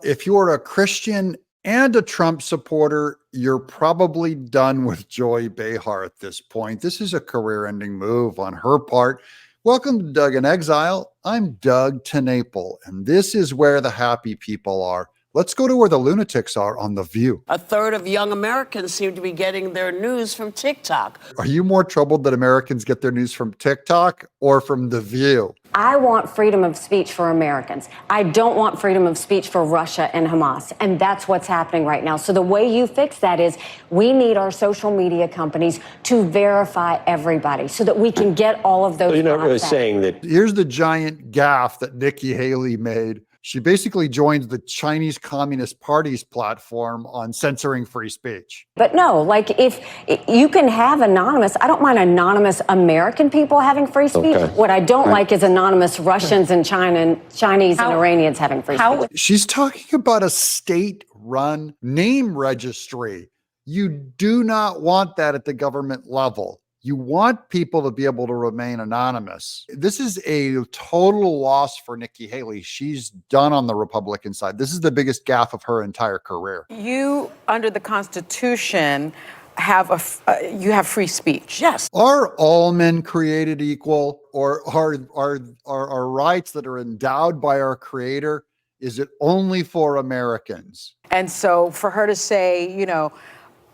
If you're a Christian and a Trump supporter, you're probably done with Joy Behar at this point. This is a career-ending move on her part. Welcome to Doug in Exile. I'm Doug Tenaple, and this is where the happy people are. Let's go to where the lunatics are on The View. A third of young Americans seem to be getting their news from TikTok. Are you more troubled that Americans get their news from TikTok or from The View? I want freedom of speech for Americans. I don't want freedom of speech for Russia and Hamas. And that's what's happening right now. So the way you fix that is we need our social media companies to verify everybody so that we can get all of those. So you're not really saying that. Here's the giant gaffe that Nikki Haley made. She basically joined the Chinese Communist Party's platform on censoring free speech. But no, like if you can have anonymous, I don't mind anonymous American people having free speech. Okay. What I don't like is anonymous Russians and Chinese and Iranians having free speech. She's talking about a state-run name registry. You do not want that at the government level. You want people to be able to remain anonymous. This is a total loss for Nikki Haley. She's done on the Republican side. This is the biggest gaffe of her entire career. You, under the Constitution, have you have free speech. Yes. Are all men created equal, or are rights that are endowed by our Creator? Is it only for Americans? And so for her to say, you know,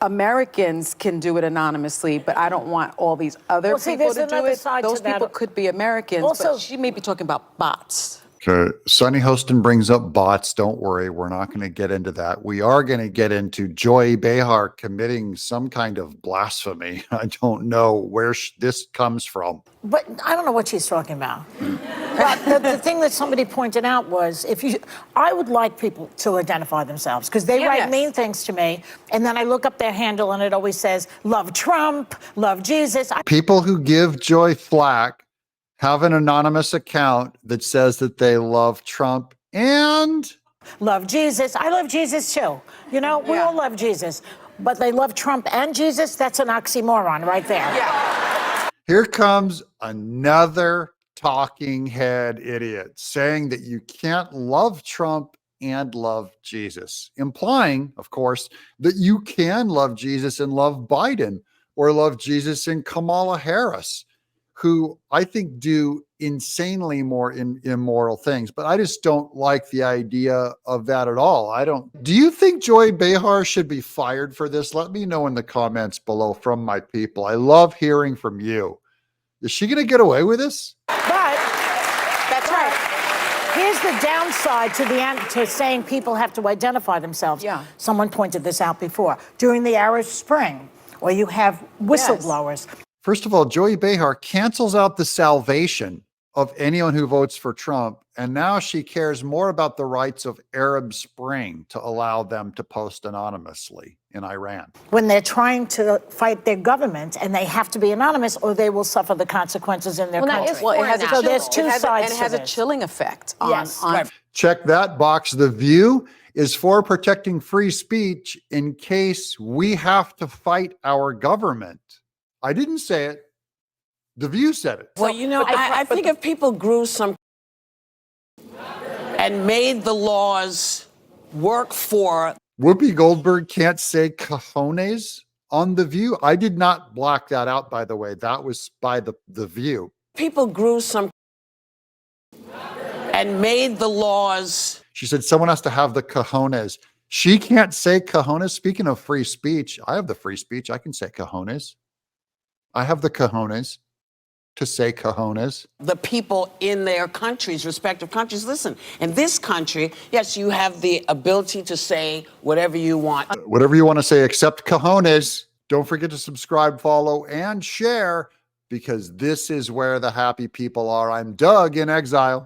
Americans can do it anonymously, but I don't want all these other people to do it. Those people could be Americans, but she may be talking about bots. Okay, Sonny Hostin brings up bots. Don't worry, we're not going to get into that. We are going to get into Joy Behar committing some kind of blasphemy. I don't know where this comes from. But I don't know what she's talking about. But the thing that somebody pointed out was, I would like people to identify themselves because they write mean things to me, and then I look up their handle and it always says, love Trump, love Jesus. People who give Joy flack have an anonymous account that says that they love Trump and love Jesus. I love Jesus too. You know, we all love Jesus, but they love Trump and Jesus. That's an oxymoron right there. Yeah. Here comes another talking head idiot saying that you can't love Trump and love Jesus, implying, of course, that you can love Jesus and love Biden, or love Jesus and Kamala Harris, who I think do insanely more immoral things. But I just don't like the idea of that at all. Do you think Joy Behar should be fired for this? Let me know in the comments below from my people. I love hearing from you. Is she going to get away with this? But that's right. Here's the downside to saying people have to identify themselves. Yeah. Someone pointed this out before. During the Arab Spring, where you have whistleblowers. First of all, Joy Behar cancels out the salvation of anyone who votes for Trump. And now she cares more about the rights of Arab Spring to allow them to post anonymously in Iran. When they're trying to fight their government, and they have to be anonymous or they will suffer the consequences in their country. So there's two sides to it has a chilling effect on Check that box. The View is for protecting free speech in case we have to fight our government. I didn't say it. The View said it. Well, you know, I think if people grew some and made the laws work for... Whoopi Goldberg can't say cojones on The View. I did not block that out, by the way. That was by the View. People grew some and made the laws... She said someone has to have the cojones. She can't say cojones. Speaking of free speech, I have the free speech. I can say cojones. I have the cojones to say cojones. The people in their countries, respective countries. Listen, in this country, yes, you have the ability to say whatever you want. Whatever you want to say, except cojones. Don't forget to subscribe, follow, and share, because this is where the happy people are. I'm Doug in Exile.